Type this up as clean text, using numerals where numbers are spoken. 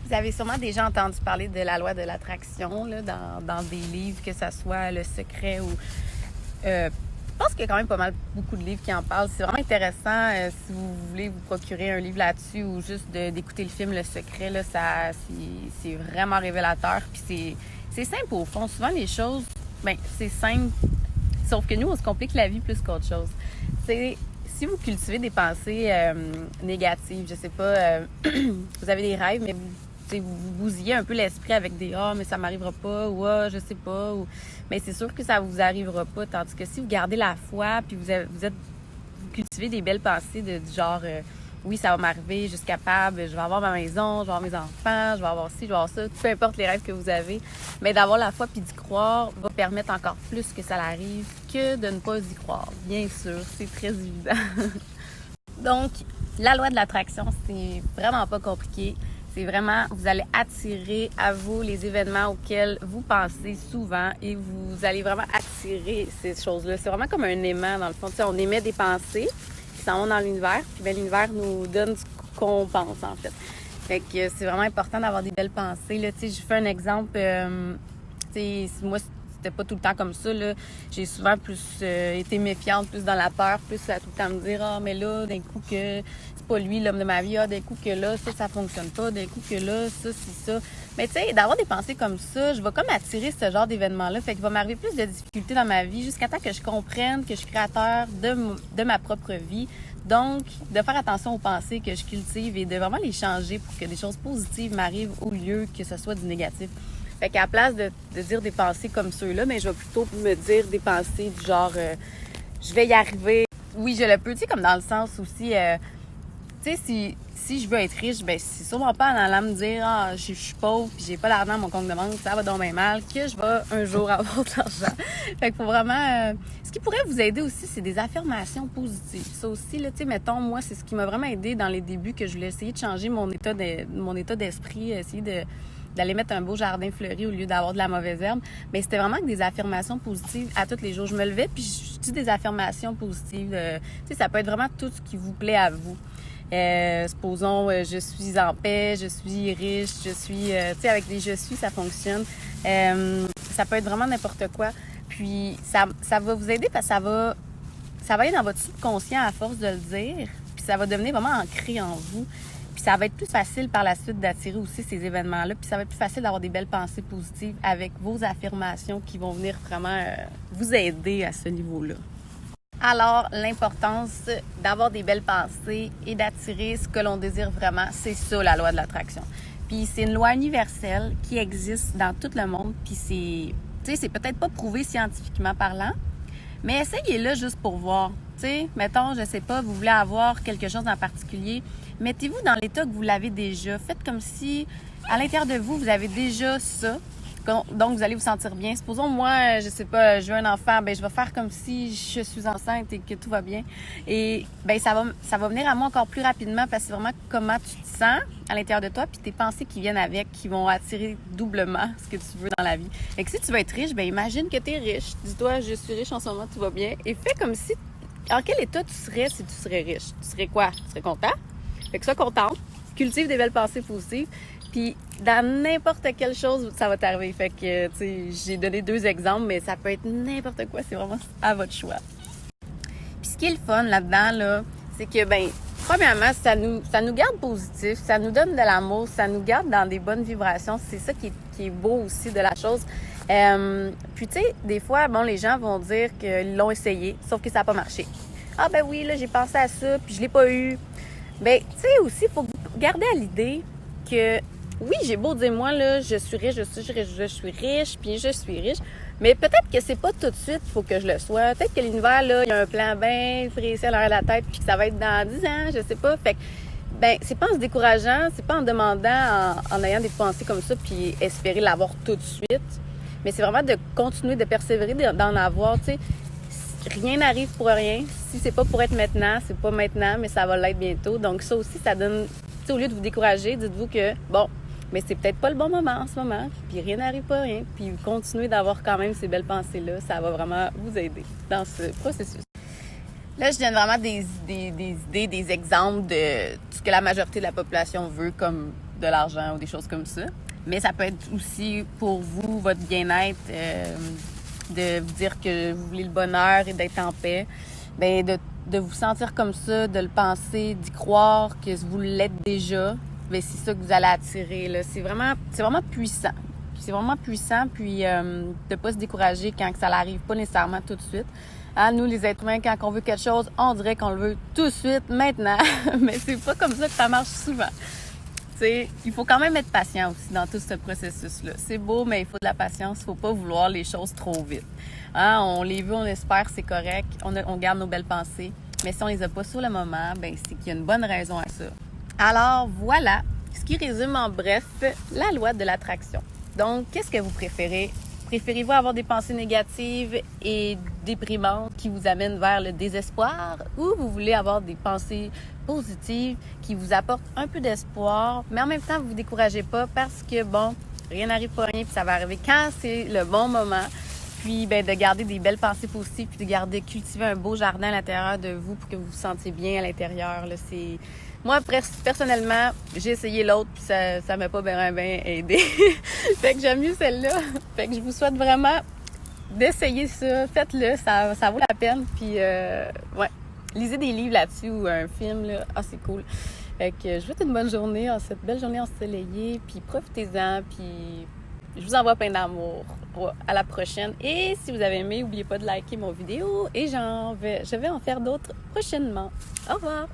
Vous avez sûrement déjà entendu parler de la loi de l'attraction là, dans des livres, que ce soit Le Secret ou... je pense qu'il y a quand même pas mal beaucoup de livres qui en parlent. C'est vraiment intéressant si vous voulez vous procurer un livre là-dessus ou juste d'écouter le film Le Secret. Là, c'est vraiment révélateur. Puis c'est simple au fond. Souvent les choses, c'est simple. Sauf que nous, on se complique la vie plus qu'autre chose. C'est si vous cultivez des pensées négatives, je sais pas, vous avez des rêves, mais vous bousillez un peu l'esprit avec des mais ça m'arrivera pas, ou je sais pas, ou mais c'est sûr que ça vous arrivera pas. Tandis que si vous gardez la foi, puis vous cultivez des belles pensées du genre oui, ça va m'arriver, je suis capable, je vais avoir ma maison, je vais avoir mes enfants, je vais avoir ci, je vais avoir ça, peu importe les rêves que vous avez. Mais d'avoir la foi puis d'y croire va permettre encore plus que ça l'arrive que de ne pas y croire. Bien sûr, c'est très évident. Donc, la loi de l'attraction, c'est vraiment pas compliqué. C'est vraiment, vous allez attirer à vous les événements auxquels vous pensez souvent et vous allez vraiment attirer ces choses-là. C'est vraiment comme un aimant, dans le fond. Tu sais, on émet des pensées qui s'en vont dans l'univers, puis bien, l'univers nous donne ce qu'on pense, en fait. Fait que c'est vraiment important d'avoir des belles pensées. Là, tu sais, je fais un exemple. Tu sais, moi, c'était pas tout le temps comme ça. Là. J'ai souvent plus été méfiante, plus dans la peur, plus à tout le temps me dire mais là, d'un coup que c'est pas lui l'homme de ma vie, d'un coup que là, ça fonctionne pas, d'un coup que là, ça, c'est ça. Mais tu sais, d'avoir des pensées comme ça, je vais comme attirer ce genre d'événement-là. Fait qu'il va m'arriver plus de difficultés dans ma vie jusqu'à temps que je comprenne que je suis créateur de ma propre vie. Donc, de faire attention aux pensées que je cultive et de vraiment les changer pour que des choses positives m'arrivent au lieu que ce soit du négatif. Fait qu'à la place de dire des pensées comme ceux-là, mais je vais plutôt me dire des pensées du genre je vais y arriver. Oui, je le peux, tu sais, comme dans le sens aussi, tu sais, si je veux être riche, c'est sûrement pas en allant me dire je suis pauvre puis j'ai pas d'argent dans mon compte de banque, ça va donc bien mal, que je vais un jour avoir de l'argent. Fait qu'il faut vraiment... ce qui pourrait vous aider aussi, c'est des affirmations positives. Ça aussi, là, tu sais, mettons, moi, c'est ce qui m'a vraiment aidé dans les débuts, que je voulais essayer de changer mon état d'esprit, essayer d'aller mettre un beau jardin fleuri au lieu d'avoir de la mauvaise herbe. Mais c'était vraiment que des affirmations positives à tous les jours. Je me levais puis je dis des affirmations positives. Tu sais, ça peut être vraiment tout ce qui vous plaît à vous. Supposons, je suis en paix, je suis riche, je suis... tu sais, avec les « je suis », ça fonctionne. Ça peut être vraiment n'importe quoi. Puis, ça va vous aider parce que ça va aller dans votre subconscient à force de le dire. Puis, ça va devenir vraiment ancré en vous. Puis ça va être plus facile par la suite d'attirer aussi ces événements-là. Puis ça va être plus facile d'avoir des belles pensées positives avec vos affirmations qui vont venir vraiment vous aider à ce niveau-là. Alors, l'importance d'avoir des belles pensées et d'attirer ce que l'on désire vraiment, c'est ça la loi de l'attraction. Puis c'est une loi universelle qui existe dans tout le monde. Puis c'est peut-être pas prouvé scientifiquement parlant, mais essayez-le juste pour voir. Tu sais, mettons, je sais pas, vous voulez avoir quelque chose en particulier, mettez-vous dans l'état que vous l'avez déjà. Faites comme si, à l'intérieur de vous, vous avez déjà ça. Donc, vous allez vous sentir bien. Supposons, moi, je sais pas, je veux un enfant, je vais faire comme si je suis enceinte et que tout va bien. Et, ça va venir à moi encore plus rapidement parce que c'est vraiment comment tu te sens à l'intérieur de toi puis tes pensées qui viennent avec, qui vont attirer doublement ce que tu veux dans la vie. Et que si tu veux être riche, imagine que tu es riche. Dis-toi, je suis riche en ce moment, tout va bien. Et fais comme si, en quel état tu serais si tu serais riche? Tu serais quoi? Tu serais content? Fait que sois contente, cultive des belles pensées positives, puis dans n'importe quelle chose, ça va t'arriver. Fait que, tu sais, j'ai donné 2 exemples, mais ça peut être n'importe quoi, c'est vraiment à votre choix. Puis ce qui est le fun là-dedans, là, c'est que, premièrement, ça nous garde positif, ça nous donne de l'amour, ça nous garde dans des bonnes vibrations. C'est ça qui est beau aussi de la chose. Puis, tu sais, des fois, les gens vont dire qu'ils l'ont essayé, sauf que ça n'a pas marché. Ah oui, là, j'ai pensé à ça, puis je l'ai pas eu. Tu sais, aussi, il faut garder à l'idée que, oui, j'ai beau dire, moi, là, je suis riche, puis je suis riche, mais peut-être que c'est pas tout de suite qu'il faut que je le sois. Peut-être que l'univers, là, il y a un plan bien précis à l'arrière de la tête, puis que ça va être dans 10 ans, je sais pas. Fait que, c'est pas en se décourageant, c'est pas en demandant, en ayant des pensées comme ça, puis espérer l'avoir tout de suite, mais c'est vraiment de continuer de persévérer, d'en avoir, tu sais. Rien n'arrive pour rien. Si c'est pas pour être maintenant, c'est pas maintenant, mais ça va l'être bientôt. Donc ça aussi, ça donne... Tu sais, au lieu de vous décourager, dites-vous que, mais c'est peut-être pas le bon moment en ce moment, puis rien n'arrive pour rien. Puis continuez d'avoir quand même ces belles pensées-là. Ça va vraiment vous aider dans ce processus. Là, je donne vraiment des idées, des exemples de ce que la majorité de la population veut comme de l'argent ou des choses comme ça. Mais ça peut être aussi pour vous, votre bien-être, de vous dire que vous voulez le bonheur et d'être en paix. Bien, de vous sentir comme ça, de le penser, d'y croire que vous l'êtes déjà, bien, c'est ça que vous allez attirer, là. C'est vraiment puissant. C'est vraiment puissant, puis de ne pas se décourager quand ça n'arrive pas nécessairement tout de suite. Hein, nous, les êtres humains, quand on veut quelque chose, on dirait qu'on le veut tout de suite, maintenant. Mais c'est pas comme ça que ça marche souvent. T'sais, il faut quand même être patient aussi dans tout ce processus-là. C'est beau, mais il faut de la patience. Il faut pas vouloir les choses trop vite. Hein, on les veut, on espère, c'est correct. On garde nos belles pensées. Mais si on les a pas sur le moment, ben c'est qu'il y a une bonne raison à ça. Alors, voilà ce qui résume en bref la loi de l'attraction. Donc, qu'est-ce que vous préférez? Préférez-vous avoir des pensées négatives et déprimantes qui vous amènent vers le désespoir, ou vous voulez avoir des pensées positives qui vous apportent un peu d'espoir, mais en même temps, vous vous découragez pas parce que, bon, rien n'arrive pour rien, puis ça va arriver quand c'est le bon moment. Puis, ben, de garder des belles pensées positives, puis de cultiver un beau jardin à l'intérieur de vous pour que vous vous sentiez bien à l'intérieur. Là, c'est... Moi, personnellement, j'ai essayé l'autre, puis ça m'a pas bien aidé. Fait que j'aime mieux celle-là. Fait que je vous souhaite vraiment d'essayer ça. Faites-le, ça vaut la peine. Puis, ouais, lisez des livres là-dessus ou un film, là. Ah, c'est cool. Fait que je vous souhaite une bonne journée, cette belle journée ensoleillée, puis profitez-en, puis je vous envoie plein d'amour. À la prochaine. Et si vous avez aimé, n'oubliez pas de liker mon vidéo et je vais en faire d'autres prochainement. Au revoir!